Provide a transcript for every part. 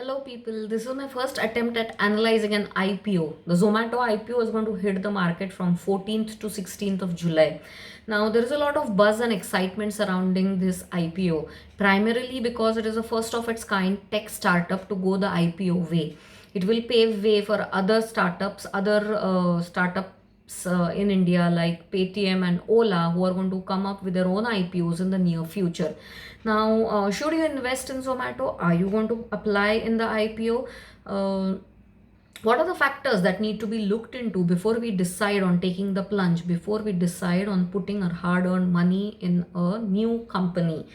Hello, people. This is my first attempt at analyzing an IPO. The Zomato IPO is going to hit the market from 14th to 16th of July. Now, there is a lot of buzz and excitement surrounding this IPO, primarily because it is a first of its kind tech startup to go the IPO way. It will pave way for other startups, other startups in India like Paytm and Ola, who are going to come up with their own IPOs in the near future. Now, should you invest in Zomato? Are you going to apply in the IPO? What are the factors that need to be looked into before we decide on taking the plunge, before we decide on putting our hard earned money in a new company?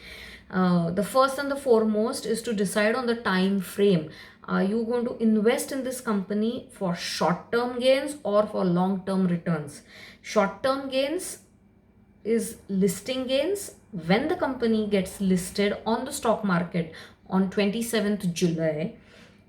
The first and the foremost is to decide on the time frame. Are you going to invest in this company for short term gains or for long term returns? Short term gains is listing gains when the company gets listed on the stock market on 27th July.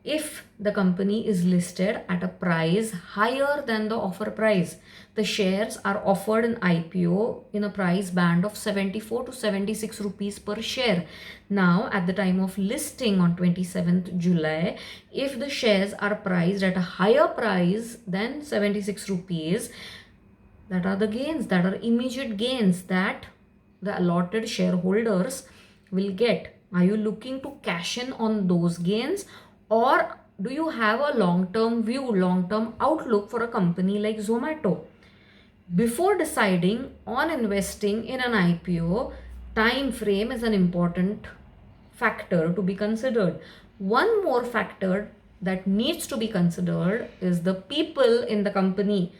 If the company is listed at a price higher than the offer price, the shares are offered in IPO in a price band of 74 to 76 rupees per share. Now, at the time of listing on 27th July, if the shares are priced at a higher price than 76 rupees, that are the gains, that are immediate gains that the allotted shareholders will get. Are you looking to cash in on those gains, or do you have a long term view, long term outlook for a company like Zomato? Before deciding on investing in an IPO, time frame is an important factor to be considered. One more factor that needs to be considered is the people in the company.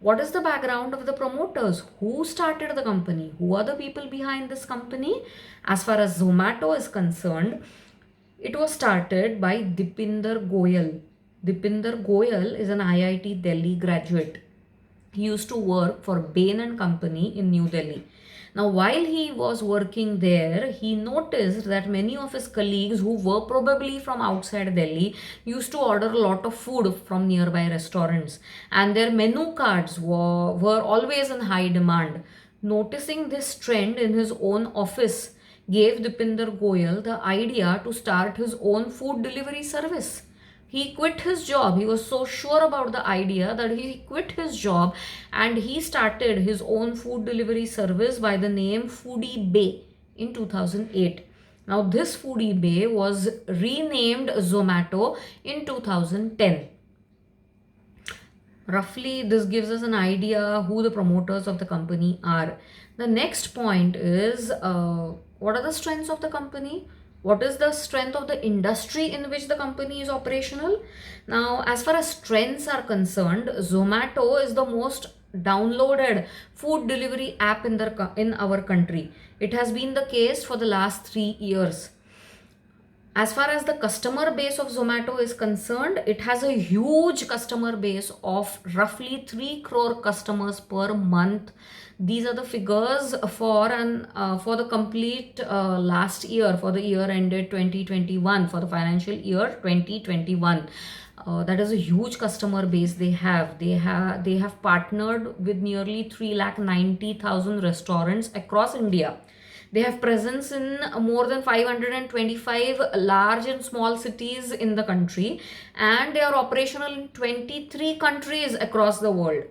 What is the background of the promoters? Who started the company? Who are the people behind this company? As far as Zomato is concerned, it was started by Dipinder Goyal. Dipinder Goyal is an IIT Delhi graduate. He used to work for Bain and Company in New Delhi. Now, while he was working there, he noticed that many of his colleagues who were probably from outside Delhi used to order a lot of food from nearby restaurants, and their menu cards were always in high demand. Noticing this trend in his own office gave Dipinder Goyal the idea to start his own food delivery service. He quit his job. He was so sure about the idea that he quit his job and he started his own food delivery service by the name Foodie Bay in 2008. Now, this Foodie Bay was renamed Zomato in 2010. Roughly, this gives us an idea who the promoters of the company are. The next point is what are the strengths of the company? What is the strength of the industry in which the company is operational? Now, as far as strengths are concerned, Zomato is the most downloaded food delivery app in our country. It has been the case for the last 3 years. As far as the customer base of Zomato is concerned, it has a huge customer base of roughly 3 crore customers per month. These are the figures for the complete last year, for the year ended 2021, for the financial year 2021. That is a huge customer base they have. They have partnered with nearly 3,90,000 restaurants across India. They have presence in more than 525 large and small cities in the country, and they are operational in 23 countries across the world.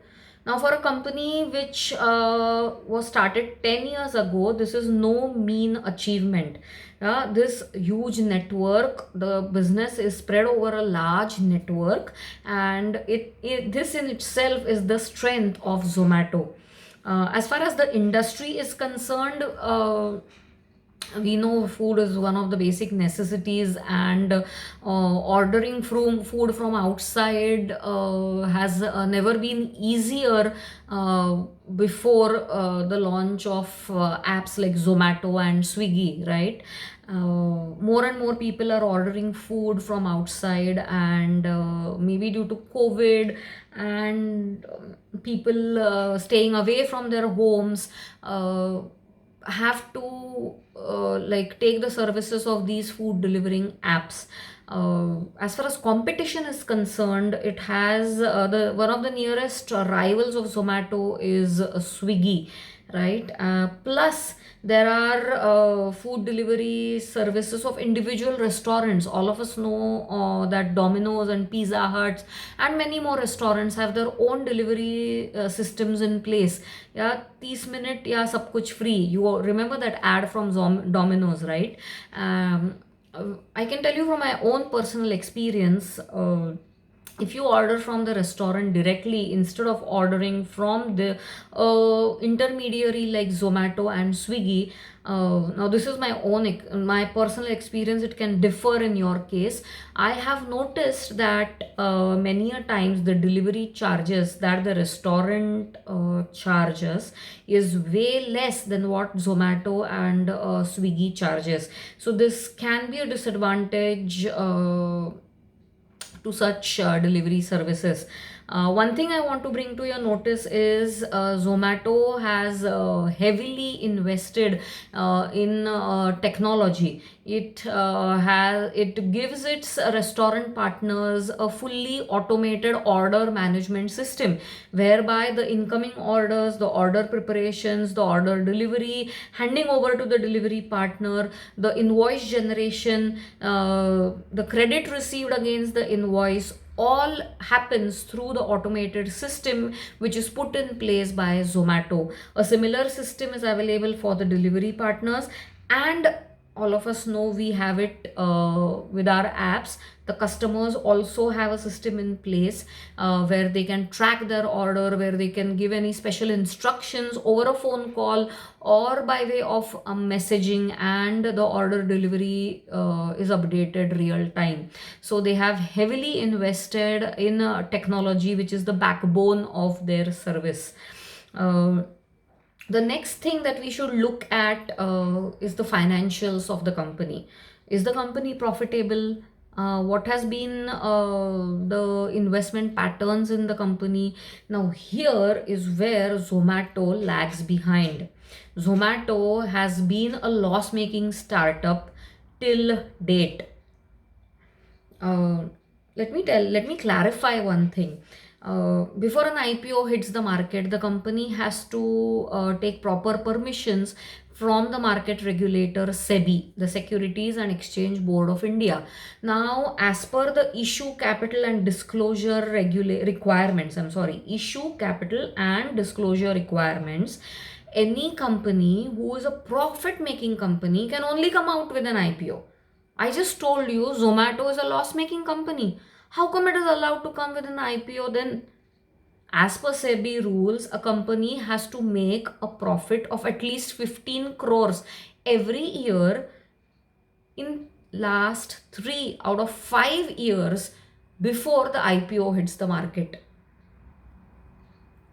Now, for a company which was started 10 years ago, this is no mean achievement. This huge network, the business is spread over a large network, and this in itself is the strength of Zomato. As far as the industry is concerned, we know food is one of the basic necessities, and ordering from food from outside has never been easier before the launch of apps like Zomato and Swiggy, right? More and more people are ordering food from outside, and maybe due to COVID and people staying away from their homes, have to like take the services of these food delivering apps. As far as competition is concerned, it has the one of the nearest rivals of Zomato is Swiggy, right? Plus, there are food delivery services of individual restaurants. All of us know that Domino's and Pizza Huts and many more restaurants have their own delivery systems in place. Yeah, 30 minute, yeah, sab kuch free. You remember that ad from Domino's, right? I can tell you from my own personal experience. If you order from the restaurant directly instead of ordering from the intermediary like Zomato and Swiggy, now this is my own my personal experience. It can differ in your case. I have noticed that many a times the delivery charges that the restaurant charges is way less than what Zomato and Swiggy charges. So this can be a disadvantage to such delivery services. One thing I want to bring to your notice is Zomato has heavily invested in technology. It gives its restaurant partners a fully automated order management system, whereby the incoming orders, the order preparations, the order delivery, handing over to the delivery partner, the invoice generation, the credit received against the invoice, all happens through the automated system which is put in place by Zomato. A similar system is available for the delivery partners, and all of us know we have it with our apps. The customers also have a system in place where they can track their order, where they can give any special instructions over a phone call or by way of messaging, and the order delivery is updated real time. So they have heavily invested in technology, which is the backbone of their service. The next thing that we should look at is the financials of the company. Is the company profitable? What has been the investment patterns in the company? Now, here is where Zomato lags behind. Zomato has been a loss making startup till date. uh, let me clarify one thing. Before an IPO hits the market, the company has to take proper permissions from the market regulator SEBI, the Securities and Exchange Board of India. Now, as per the issue capital and disclosure requirements, issue capital and disclosure requirements, any company who is a profit making company can only come out with an IPO. I just told you Zomato is a loss making company. How come it is allowed to come with an IPO then? As per SEBI rules, a company has to make a profit of at least 15 crores every year in last 3 out of 5 years before the IPO hits the market.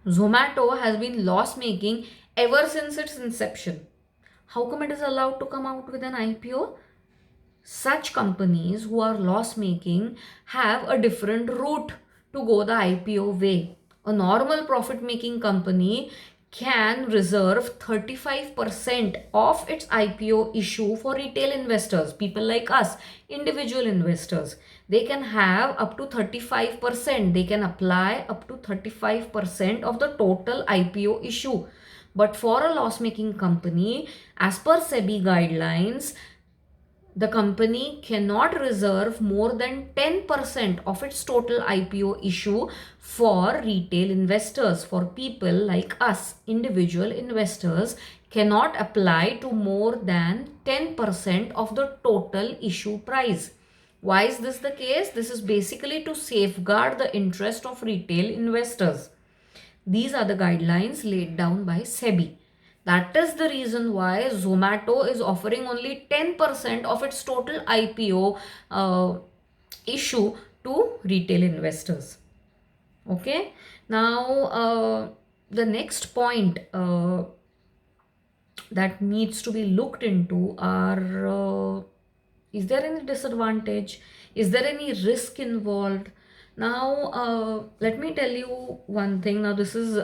Zomato has been loss making ever since its inception. How come it is allowed to come out with an IPO? Such companies who are loss making have a different route to go the IPO way. A normal profit making company can reserve 35% of its IPO issue for retail investors, people like us, individual investors. They can have up to 35%, they can apply up to 35% of the total IPO issue. But for a loss making company, as per SEBI guidelines, the company cannot reserve more than 10% of its total IPO issue for retail investors. For people like us, individual investors cannot apply to more than 10% of the total issue price. Why is this the case? This is basically to safeguard the interest of retail investors. These are the guidelines laid down by SEBI. That is the reason why Zomato is offering only 10% of its total IPO issue to retail investors. Okay. Now, the next point that needs to be looked into are is there any disadvantage? Is there any risk involved? Now, let me tell you one thing. Now, this is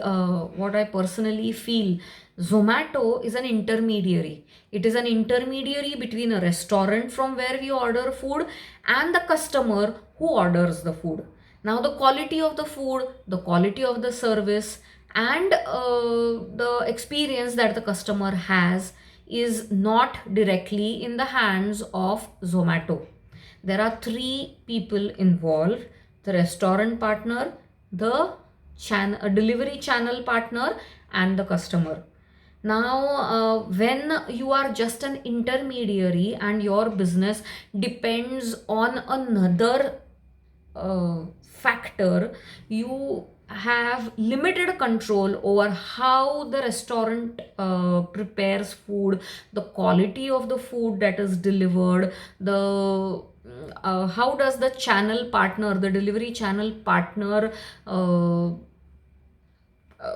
what I personally feel. Zomato is an intermediary. It is an intermediary between a restaurant from where we order food and the customer who orders the food. Now, the quality of the food, the quality of the service, and the experience that the customer has is not directly in the hands of Zomato. There are three people involved: the restaurant partner, the delivery channel partner, and the customer. Now, when you are just an intermediary and your business depends on another factor, you have limited control over how the restaurant prepares food, the quality of the food that is delivered, the how does the channel partner, the delivery channel partner,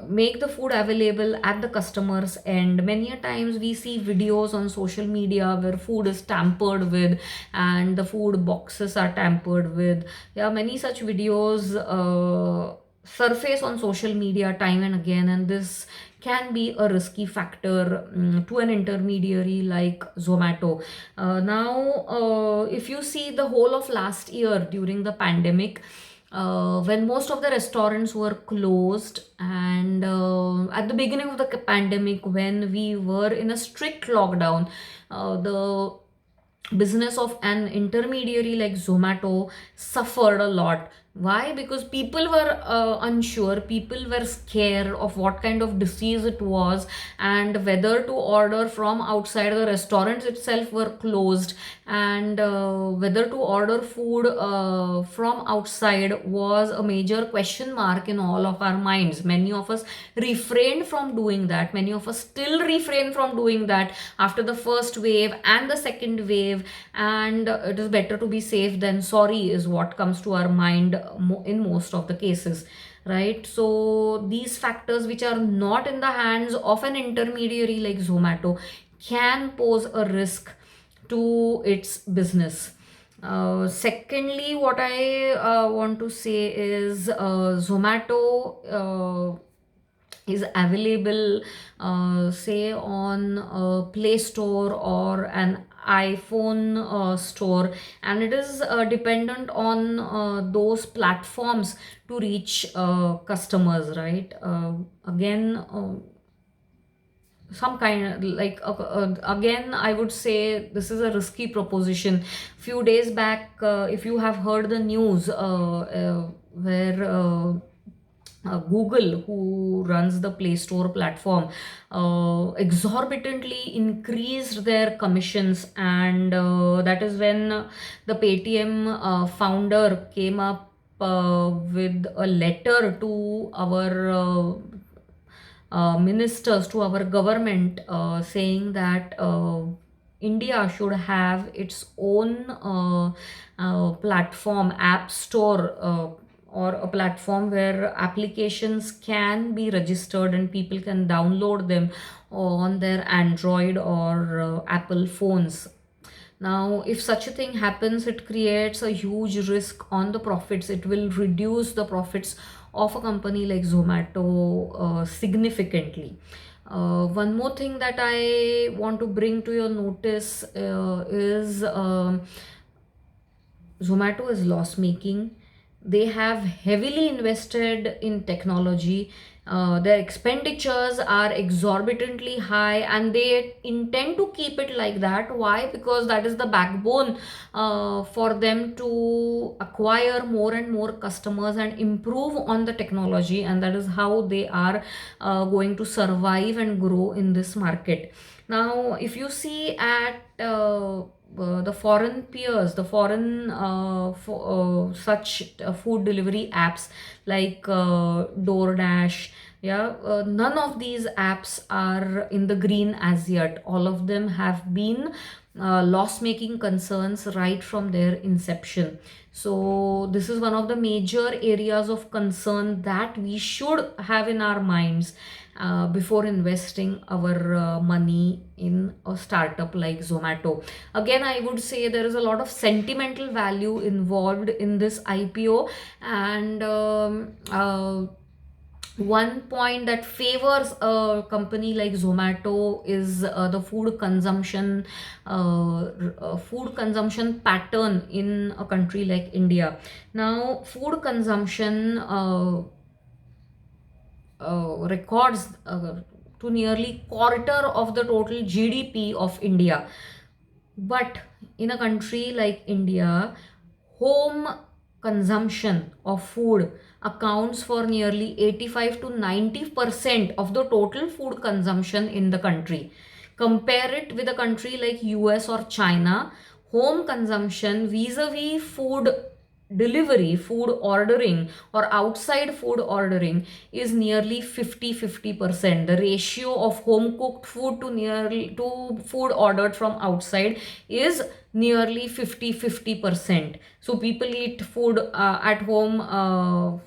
make the food available at the customer's end. Many a times we see videos on social media where food is tampered with and the food boxes are tampered with. Yeah, many such videos surface on social media time and again, and this can be a risky factor to an intermediary like Zomato. Now, if you see the whole of last year during the pandemic, when most of the restaurants were closed, and at the beginning of the pandemic, when we were in a strict lockdown, the business of an intermediary like Zomato suffered a lot. Why? Because people were unsure, people were scared of what kind of disease it was, and whether to order from outside. The restaurants itself were closed, and whether to order food from outside was a major question mark in all of our minds. Many of us refrained from doing that. Many of us still refrain from doing that after the first wave and the second wave. And it is better to be safe than sorry, is what comes to our mind in most of the cases, right? So these factors, which are not in the hands of an intermediary like Zomato, can pose a risk to its business. Secondly, what I want to say is Zomato is available, say, on Play Store or an iPhone store, and it is dependent on those platforms to reach customers, right? Again, some kind of like again, I would say this is a risky proposition. Few days back, if you have heard the news, where Google, who runs the Play Store platform, exorbitantly increased their commissions, and that is when the Paytm founder came up with a letter to our ministers, to our government, saying that India should have its own platform, app store, or a platform where applications can be registered and people can download them on their Android or Apple phones. Now, if such a thing happens, it creates a huge risk on the profits. It will reduce the profits of a company like Zomato significantly. One more thing that I want to bring to your notice is Zomato is loss making. They have heavily invested in technology. Their expenditures are exorbitantly high, and they intend to keep it like that. Why? Because that is the backbone for them to acquire more and more customers and improve on the technology, and that is how they are going to survive and grow in this market. Now, if you see at the foreign peers, the foreign such food delivery apps like DoorDash, yeah, none of these apps are in the green as yet. All of them have been loss making concerns right from their inception. So this is one of the major areas of concern that we should have in our minds before investing our money in a startup like Zomato. Again, I would say there is a lot of sentimental value involved in this IPO, and one point that favors a company like Zomato is the food consumption pattern in a country like India. Now, food consumption records to nearly quarter of the total GDP of India. But in a country like India, home consumption of food accounts for nearly 85 to 90% of the total food consumption in the country. Compare it with a country like US or China, home consumption vis-a-vis food delivery, food ordering, or outside food ordering is nearly 50-50%. The ratio of home cooked food to food ordered from outside is nearly 50-50%. So people eat food at home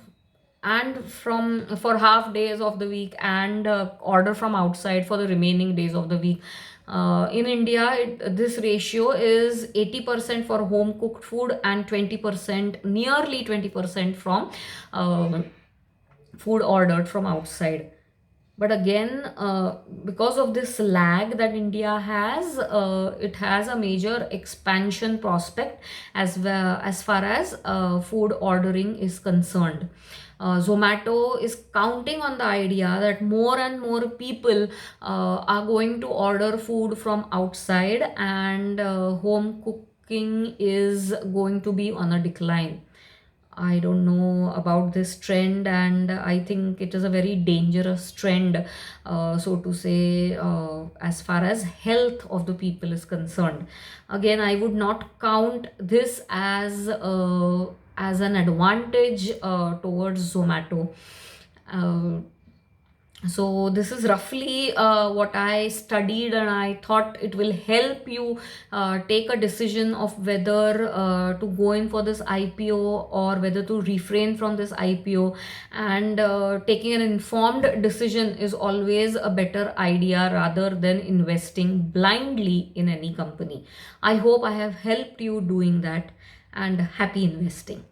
and from for half days of the week, and order from outside for the remaining days of the week. In India, this ratio is 80% for home cooked food and 20%, nearly 20% from food ordered from outside. But again, because of this lag that India has, it has a major expansion prospect as well as far as food ordering is concerned. Zomato is counting on the idea that more and more people are going to order food from outside, and home cooking is going to be on a decline. I don't know about this trend, and I think it is a very dangerous trend, so to say, as far as health of the people is concerned. Again, I would not count this as an advantage towards Zomato. Uh, so this is roughly what I studied, and I thought it will help you take a decision of whether to go in for this IPO or whether to refrain from this IPO. And taking an informed decision is always a better idea rather than investing blindly in any company. I hope I have helped you doing that, and happy investing.